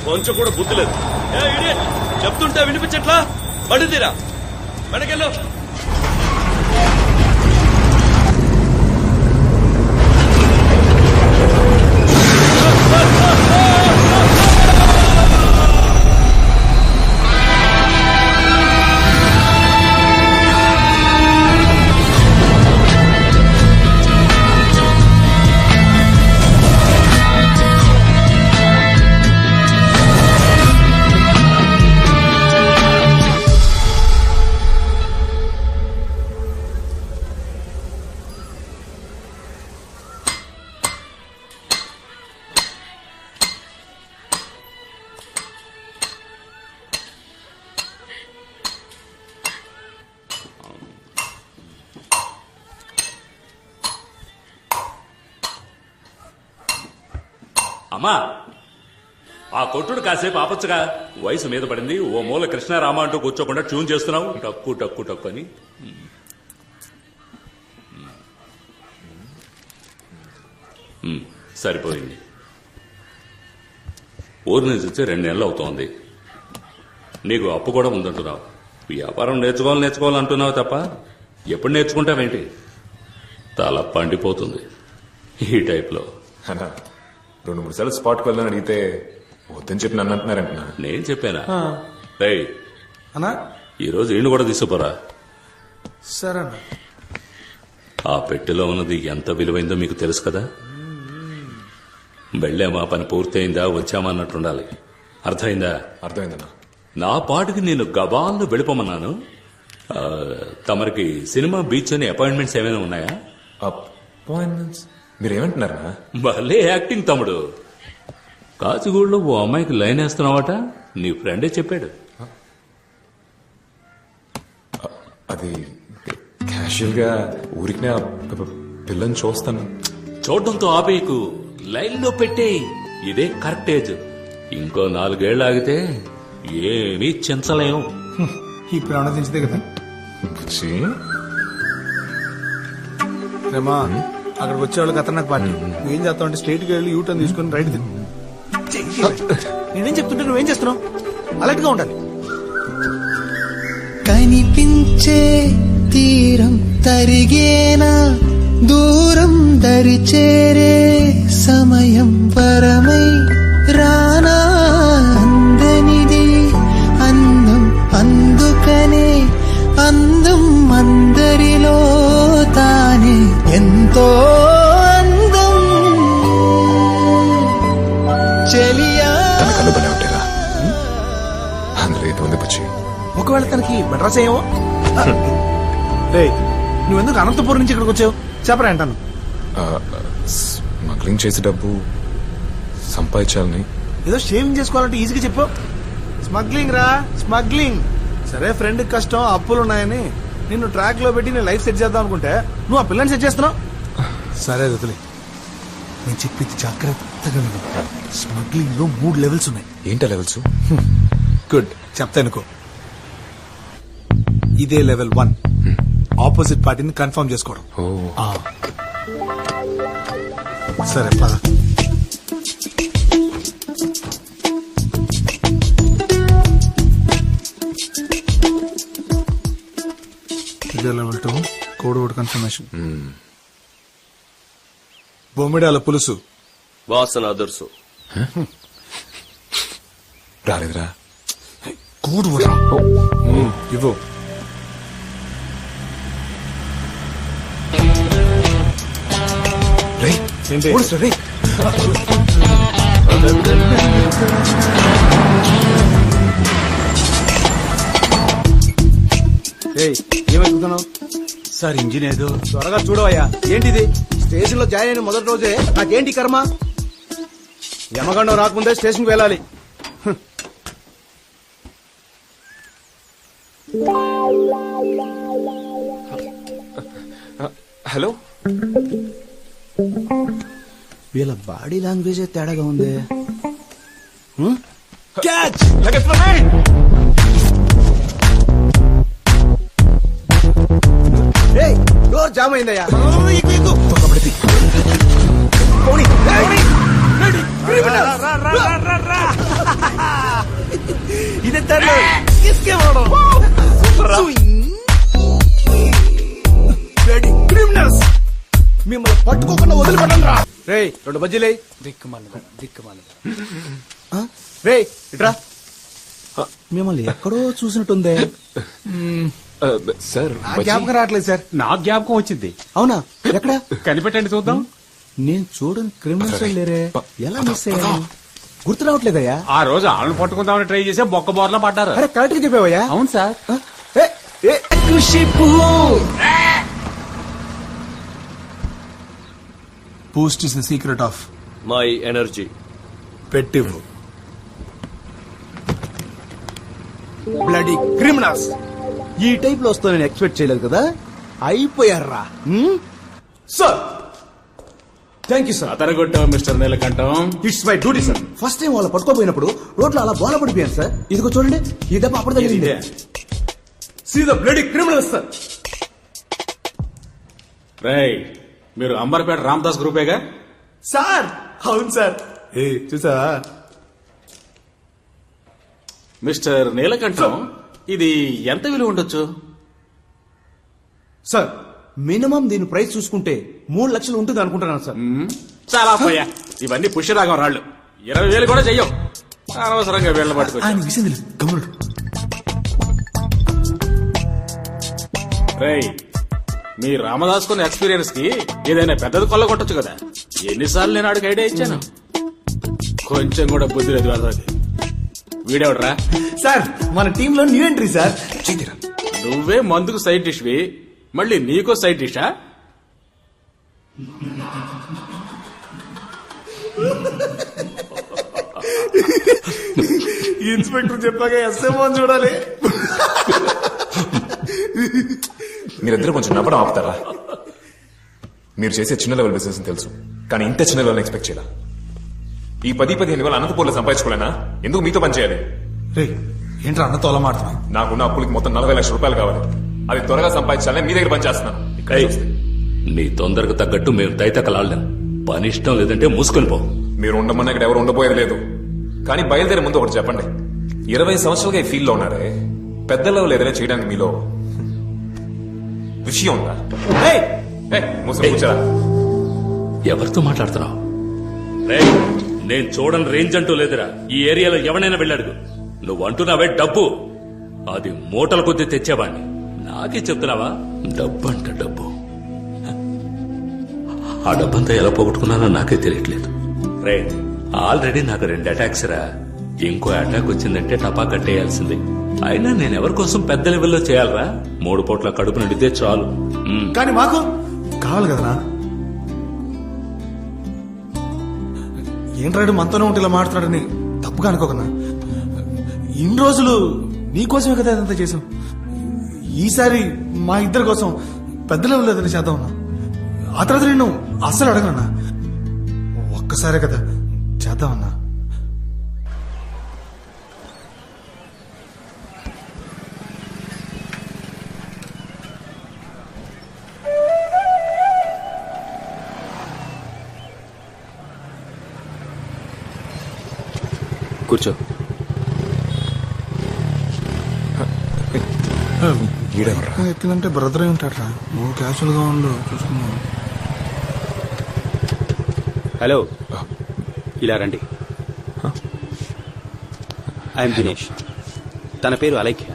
కొంచెం కూడా బుద్ధి లేదు. చెప్తుంటే వినిపించట్లా? బండి తీరా, వెనకెళ్ళు. అమ్మా, ఆ కొట్టుడు కాసేపు ఆపచ్చుగా. వయసు మీద పడింది. ఓ మూల కృష్ణారామ అంటూ కూర్చోకుండా ట్యూన్ చేస్తున్నావు. టక్కు టక్కు టక్కు అని. సరిపోయింది. ఊరి నుంచి వచ్చి 2 నెలలు అవుతోంది. నీకు అప్పు కూడా ఉందంటున్నావు. వ్యాపారం నేర్చుకోవాలంటున్నావు తప్ప ఎప్పుడు నేర్చుకుంటావేంటి? తల పండిపోతుంది ఈ టైప్లో. 2-3 సార్లు స్పాట్కి వెళ్ళని అడిగితే వద్దని చెప్పి నన్ను అంటున్నారంటున్నా. నేను చెప్పానా? రేయ్ అన్నా, ఈరోజు ఈయన కూడా తీసుకుపోరా. సరే అన్న. ఆ పెట్టెలో ఉన్నది ఎంత విలువైందో మీకు తెలుసు కదా. వెళ్ళామా, పని పూర్తయిందా, వచ్చామా అన్నట్టుండాలి. అర్థమైందా? అర్థమైందన్నా. నా పాటికి నేను గబాల్లో వెళ్ళిపోమన్నాను. తమరికి సినిమా, బీచ్ అని అపాయింట్మెంట్స్ ఏమైనా ఉన్నాయా? అపాయింట్మెంట్స్ మీరేమంటున్నారా? భలే యాక్టింగ్ తమ్ముడు. కాచిగూడలో ఓ అమ్మాయికి లైన్ వేస్తున్నావట. నీ ఫ్రెండే చెప్పాడు. అది క్యాషువల్ గా ఊరికి పిల్లని చూస్తాను. చూడడంతో ఆపేయకు, లైన్లో పెట్టే. ఇదే కరెక్ట్ ఏజ్. ఇంకో 4 ఏళ్ళు ఆగితే ఏమీ చించలేం. ఇప్పుడు ఆనందించదే కదా. రేమా, అక్కడికి వచ్చేవాళ్ళకి ఖతర్నాక్ పార్టీ. నువ్వేం చేస్తావు అంటే స్ట్రైట్ గా వెళ్ళి యూటర్న్ తీసుకుని రైట్ తిను. నేనేం చెప్తుంటే నువ్వేం చేస్తున్నావు? అలర్ట్ గా ఉండాలి. కనిపించే తీరం తరిగేనా, దూరం దరి చేరే సమయం పరమై రానా, అందనిది అందం, అందుకనే అందం అందరిలో తానే ఎంతో అందం. చెలియా ఒకవేళ తనకి మెడ్రాస్ అయ్యేమో. నువ్వెందుకు అనంతపురం నుంచి ఇక్కడికి వచ్చావు? చెప్పరా అంటాను. స్మగ్లింగ్ చేసే డబ్బు సంపాదించాలని. ఏదో షేవింగ్ చేసుకోవాలంటే ఈజీగా చెప్పు. స్మగ్లింగ్ రా, స్మగ్లింగ్. సరే, ఫ్రెండ్ కష్టం, అప్పులు ఉన్నాయని నిన్ను ట్రాక్ లో పెట్టి నేను లైఫ్ సెట్ చేద్దాం అనుకుంటే నువ్వు ఆ పిల్లని సెట్ చేస్తున్నావు. సరే వదిలే, నేను చెప్పింది జాగ్రత్తగా విను. స్మగ్లింగ్ లో 3 లెవెల్స్ ఉన్నాయి. ఏంటా లెవెల్స్? గుడ్, చెప్తా అనుకో. ఇదే లెవెల్ 1, ఆపోజిట్ పార్టీని కన్ఫర్మ్ చేసుకోవడం. సరే పద. ఇదే లెవెల్ 2, కోడ్ వర్డ్ కన్ఫర్మేషన్. బొమ్మిడాల పులుసు వాసన అదుర్సు. రాలేదురా. కోడ్ వర్డ్ ఇవ్వు. ఏమవుతున్నావు సార్? ఇంజిన్ ఏదో. త్వరగా చూడవయ్యా. ఏంటిది? స్టేషన్ లో జాయిన్ అయిన మొదటి రోజే నాకేంటి కర్మ? యమగండం రాకముందే స్టేషన్ కి వెళ్ళాలి. హలో, వీళ్ళ బాడీ లాంగ్వేజ్ తేడాగా ఉంది. క్యాచ్! డోర్ జామ్ అయిందయ్యా. కొట్టారు ఇసుకే వాడు. Bloody criminals. మిమ్మల్ని పట్టుకోకుండా వదిలిపెట్టండి రా. రేయ్ 2 బజ్జీలే. దిక్కుమాలి రేయ్ ఇట్రా. మిమ్మల్ని ఎక్కడో చూసినట్టుందే. సార్ జ్ఞాపకం రావట్లేదు సార్. నాకు జ్ఞాపకం వచ్చింది. అవునా? ఎక్కడ కనిపెట్టండి చూద్దాం. నేను చూడని క్రిమినల్స్ లేరే. ఎలా మిస్ అయ్యా? గుర్తు రావట్లేదయ్యా. ఆ రోజు ఆళ్ళని పట్టుకుందామని ట్రై చేసి బొక్క బోర్లా పడ్డారు. అరే కరెక్ట్ గా చెప్పావయ్యా. అవును sir. Boost is the secret of my energy. పెట్టివ్. Bloody criminals. ఈ టైప్ లో వస్తా నేను ఎక్స్పెక్ట్ చేయలేదు కదా. అయిపోయారా? Sir thank you sir. అతరగొట్టావు mister Neelakantham. It's my duty sir. First time వాళ్ళు పట్టుకోపోయినప్పుడు రోడ్లో అలా బోల పడిపోయాను సార్. ఇదిగో చూడండి, ఈ దెబ్బ అప్పుడు తగిలింది. See the bloody criminals sir. రేయ్, మీరు అంబర్పేట రామదాస్ గ్రూపేగా? సార్ అవును సార్. ఏ చూసా మిస్టర్ నీలకంఠం, ఇది ఎంత విలువ ఉండొచ్చు? సార్ మినిమం దీని ప్రైస్ చూసుకుంటే 3 లక్షలు ఉంటుంది అనుకుంటున్నాను సార్. చాలా పోయా, ఇవన్నీ పుష్యరాగం రాళ్ళు. 20,000 కూడా చెయ్యం. అనవసరంగా వీళ్ళ పట్టుకొచ్చి. ఆయన విషయం తెలుసు గమనుడు. రేయ్, మీ రామదాస్ కొన్న ఎక్స్పీరియన్స్ కి ఏదైనా పెద్దది కొల్లగొట్టచ్చు కదా. ఎన్నిసార్లు నేను ఆడికి ఐడియా ఇచ్చాను. కొంచెం కూడా బుద్ధి లేదు వాళ్ళకి. వీడెవడరా? సార్ మన టీమ్ లో న్యూ ఎంట్రీ సార్. నువ్వే మందుకు సైడ్ డిష్వి, మళ్ళీ నీకో సైడ్ డిషా? ఇన్స్పెక్టర్ చెప్పాక ఎస్ఎంఓ చూడాలి. మీరిద్దరు కొంచెం నవ్వడం ఆపుతారా? మీరు చేసే చిన్న లెవెల్ బిజినెస్ తెలుసు, కానీ ఇంత చిన్న లెవెల్ ఎక్స్పెక్ట్ చేయాల. ఈ 10-15 వేల అనంతపూర్లో సంపాదించుకోలేనా? ఎందుకు మీతో పని చేయాలి? రే ఏంట్రా అన్నతో అలా మాట్లాడుతున్నావు? నాకున్న అప్పులకి మొత్తం 40 లక్షల రూపాయలు కావాలి. అది త్వరగా సంపాదించాలని మీ దగ్గర పని చేస్తున్నాను. ఏయ్, నీ తొందరకు తగ్గట్టు మేము తైతకలాడలేం. పని ఇష్టం లేదంటే మూసుకొని పో. మీరు ఉండమన్నా ఇక్కడ ఎవరు ఉండబోయేది లేదు. కానీ బయలుదేరే ముందు ఒకటి చెప్పండి. 20 సంవత్సరాలుగా ఈ ఫీల్డ్ లో ఉన్నారే, పెద్ద లెవెల్ ఏదైనా చేయడానికి మీలో విషయం ఉందా? మూసుకొని కూర్చోరా. ఎవరితో మాట్లాడుతున్నావు? రేయ్, నేను చూడని రేంజ్ అంటూ లేదురా. ఈ ఏరియాలో ఎవరైనా వెళ్ళాడుగు. నువ్వు అంటున్నావే డబ్బు, అది మూటల కొద్దీ తెచ్చేవాడిని. నాకే చెప్తున్నావా? డబ్బు అంట డబ్బు. ఆ డబ్బంతా ఎలా పోగొట్టుకున్నానో నాకే తెలియట్లేదు. రే, ఆల్రెడీ నాకు 2 అటాక్స్ రా. ఇంకో అటాక్ వచ్చిందంటే టపా కట్టేయాల్సిందే. అయినా నేను ఎవరి కోసం పెద్ద లెవెల్లో చేయాలరా? 3 పూట్ల కడుపు నిండితే చాలు. కానీ మాకు కావాలి కదనా. ఏంట్రాడు మనతోనే ఉంటే ఇలా మాట్లాడని తప్పుగా అనుకోకనా. ఇన్ని రోజులు నీకోసమే కదా ఇదంతా చేసాం. ఈసారి మా ఇద్దరి కోసం పెద్ద లెవెల్ ఏదైనా చేద్దాం అన్నా. ఆ తర్వాత నేను అస్సలు అడగనన్నా. ఒక్కసారే కదా చేద్దామన్నా. కూర్చో. ఎత్తినంటే బ్రదర్ అయి ఉంటాడు రా. నువ్వు క్యాజువల్ గా ఉండు, చూసుకున్నావు. హలో, ఇలా రండి. ఐఎమ్ దినేష్. తన పేరు అలైఖ్య.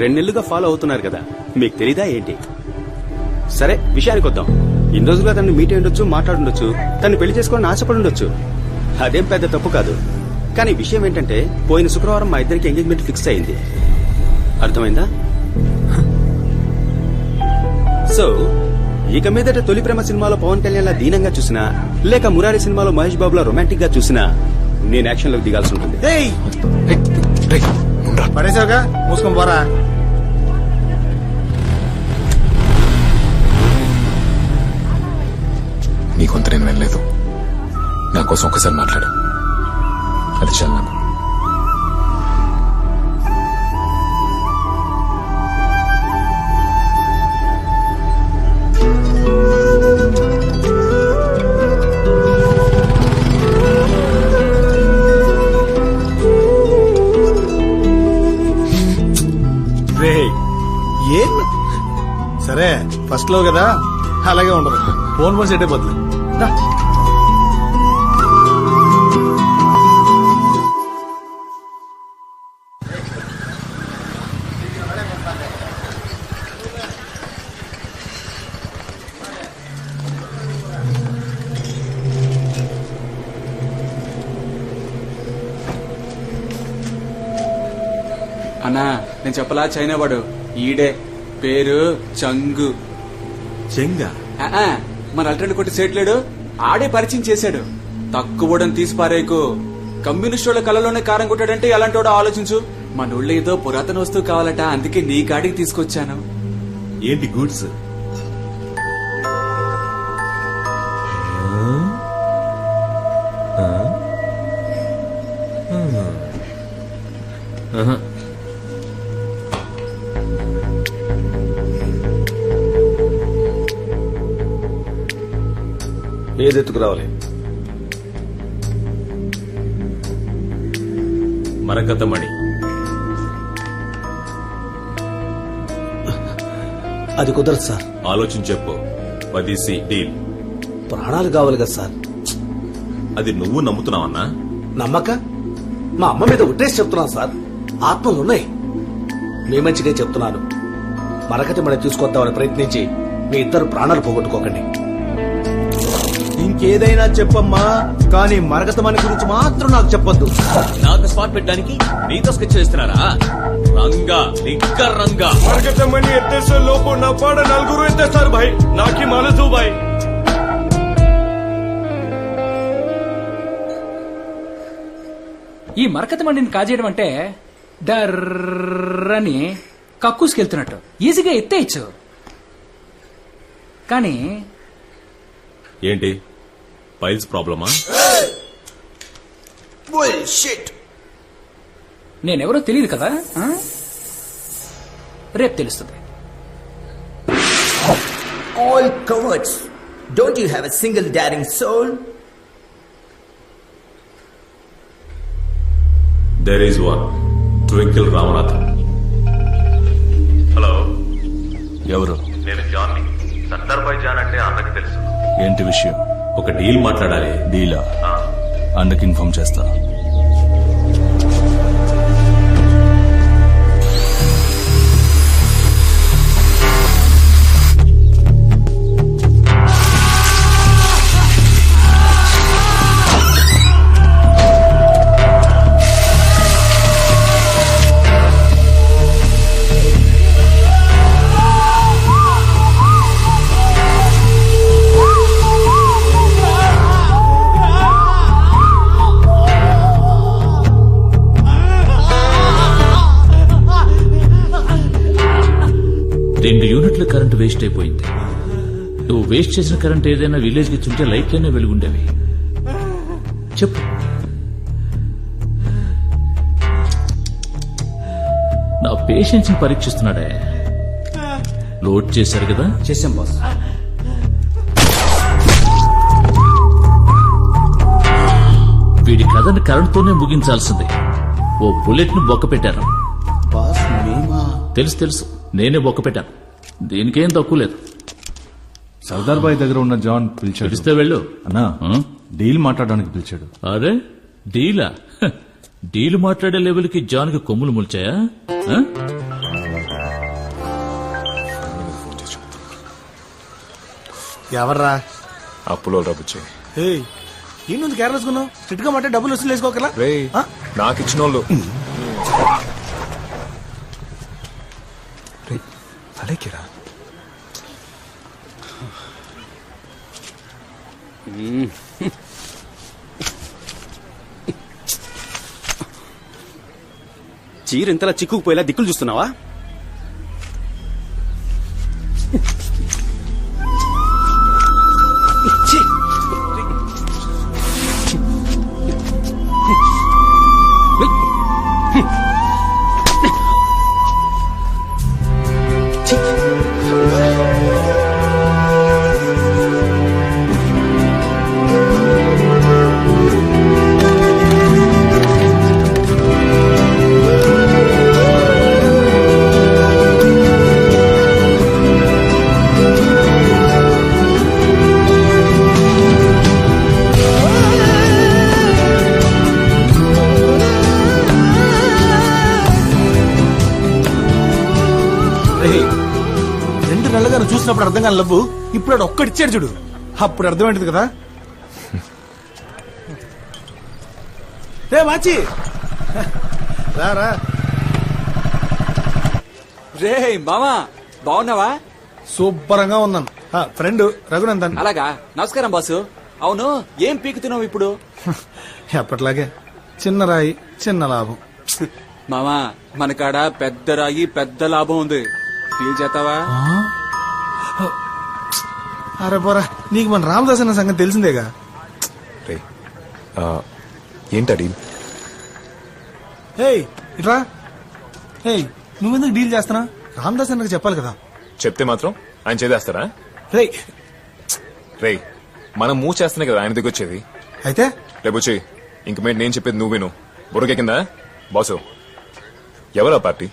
2 నెలలుగా ఫాలో అవుతున్నారు కదా, మీకు తెలీదా ఏంటి? సరే విషయానికి వద్దాం. ఇన్ని రోజులుగా తనని మీట్ అయి ఉండొచ్చు, మాట్లాడుండొచ్చు, తను పెళ్లి చేసుకోవాలని ఆశపడి ఉండొచ్చు. అదేం పెద్ద తప్పు కాదు. కానీ విషయం ఏంటంటే, పోయిన శుక్రవారం మా ఇద్దరికి ఎంగేజ్మెంట్ ఫిక్స్ అయింది. అర్థమైందా? సో ఇక మీదట తొలి ప్రేమ సినిమాలో పవన్ కళ్యాణ్ లా దీనంగా చూసినా, లేక మురారి సినిమాలో మహేష్ బాబులా రొమాంటిక్ గా చూసినా, నేను యాక్షన్ లోకి దిగాల్సి ఉంటుంది. పడేసావుగా, మూసుకొని పోరా. నీకొంత నేను వెళ్ళలేదు. నా కోసం ఒకసారి మాట్లాడు, అది చాలు నాకు. ఫస్ట్ లో కదా అలాగే ఉండదు. ఫోన్ సెట్ అయిపోతుంది. దా. అన్నా నేను చెప్పలా చైనా వాడు ఈడే పేరు చంగు. చెంగా మన అల్టెండ్ కొట్టి సేట్లేడు ఆడే పరిచయం చేశాడు. తక్కువడం తీసి పారేకు. కమ్యూనిస్ట్ వాళ్ళ కళలోనే కారం కొట్టాడంటే ఎలాంటి వాడో ఆలోచించు. మన ఊళ్ళో ఏదో పురాతన వస్తువు కావాలట, అందుకే నీ కాడికి తీసుకొచ్చాను. ఏంటి గూడ్స్? ఏది ఎత్తుకురావాలి? మరకతమణి. అది కుదరదు సార్. ఆలోచించి చెప్పు. 10C deal. ప్రాణాలు కావాలి కదా సార్. అది నువ్వు నమ్ముతున్నావన్నా? నమ్మక మా అమ్మ మీద ఉట్టేసి చెప్తున్నాను సార్. ఆత్మలున్నాయి. మీ మంచిగా చెప్తున్నాను. మరకతి మనం తీసుకొద్దామని ప్రయత్నించి మీ ఇద్దరు ప్రాణాలు పోగొట్టుకోకండి. ఇంకేదైనా చెప్పమ్మా, కానీ మరకతమణి గురించి మాత్రం నాకు చెప్పొద్దు. నాకు స్పాట్ పెట్టడానికి నీతో స్కెచ్ చేస్తున్నారా? రంగా నిగ్గర్ రంగా. మరకతమణి ఎత్తేసే లోపు నా పాడ నలుగురు ఎత్తేస్తారు భాయ్. నాకి మనసు భాయ్. ఈ మరకతమణిని కాజేయడం అంటే డర్రని కక్కుసుకెళ్తున్నట్టు ఈజీగా ఎత్తేయచ్చు. కానీ ఏంటి పైల్స్ ప్రాబ్లమా? నేనెవరో తెలియదు కదా, రేపు తెలుస్తుంది. All cowards. Don't you have a single daring soul? There is one. Twinkle Ramanathan. Hello, ఎవరు? నేను జాన్. సర్దార్ భాయ్ జాన్ అంటే అన్నకి తెలుసు. ఏంటి విషయం? ఒక డీల్ మాట్లాడాలి. డీలా? అన్నకి ఇన్ఫార్మ్ చేస్తా. కరెంట్ వేస్ట్ అయిపోయింది. నువ్వు వేస్ట్ చేసిన కరెంట్ ఏదైనా విలేజ్ కి ఇచ్చుంటే లైట్లనే వెలుగుండేవి. చెప్పు. నా పేషెన్స్ ని పరీక్షిస్తున్నాడే. లోడ్ చేశారు కదా? చేశాం బాస్. వీడి కథని కరెంట్తోనే ముగించాల్సింది. ఓ బుల్లెట్ ను బొక్క పెట్టారు. తెలుసు తెలుసు, నేనే బొక్క పెట్టాను. దీనికేం తక్కువ లేదు. సర్దార్ బాయ్ దగ్గర ఉన్న జాన్ పిలిచాడు. పిలిస్తే వెళ్ళు అన్నా. డీల్ మాట్లాడడానికి పిలిచాడు. అరే డీలా? డీల్ మాట్లాడే లెవెల్ కి జాన్ కి కొమ్ములు ముల్చాయా? ఎవర్రా? అప్పులో రబ్బుచ్చే. ఏంటి కేర్లెస్ కొన్నావు? స్ట్రిక్ట్ గా మాట డబ్బులు వసూలు వేసుకోకలా? నాకు ఇచ్చిన వాళ్ళు అలాగేరా. చీర ఇంతలా చిక్కుకుపోయేలా దిక్కులు చూస్తున్నావా? చూసినప్పుడు అర్థం కాని లవ్వు ఇప్పుడు వాడు ఒక్కడిచ్చాడు చూడు, అప్పుడు అర్థమైంది కదా. రే మాచి రా. రే మామా బాగున్నావా? సూపరంగా ఉన్నాను. ఫ్రెండ్ రఘునందన్. అలాగా, నమస్కారం బాసు. అవును, ఏం పీకుతున్నావు ఇప్పుడు? ఎప్పట్లాగే చిన్న రాయి చిన్న లాభం. మామా మన కాడ పెద్ద రాయి పెద్ద లాభం ఉంది, ఫీల్ చేస్తావా? అరే పోరా, నీకు మన రామదాస్ అన్న సంగతి తెలిసిందేగా. రే ఏంటడి? ఏయ్ ఇట్రా. ఏయ్ నువ్వెందుకు డీల్ చేస్తున్నా? రామదాస్ అన్నకు చెప్పాలి కదా. చెప్తే మాత్రం ఆయన చేదేస్తారా? రే రే మనం మూవ్ చేస్తేనే కదా ఆయన దగ్గర వచ్చేది. అయితే రేపు వచ్చి ఇంక మీద నేను చెప్పేది నువ్వు విను. బుర్రకెక్కిందా బాసు? ఎవరా పార్టీ?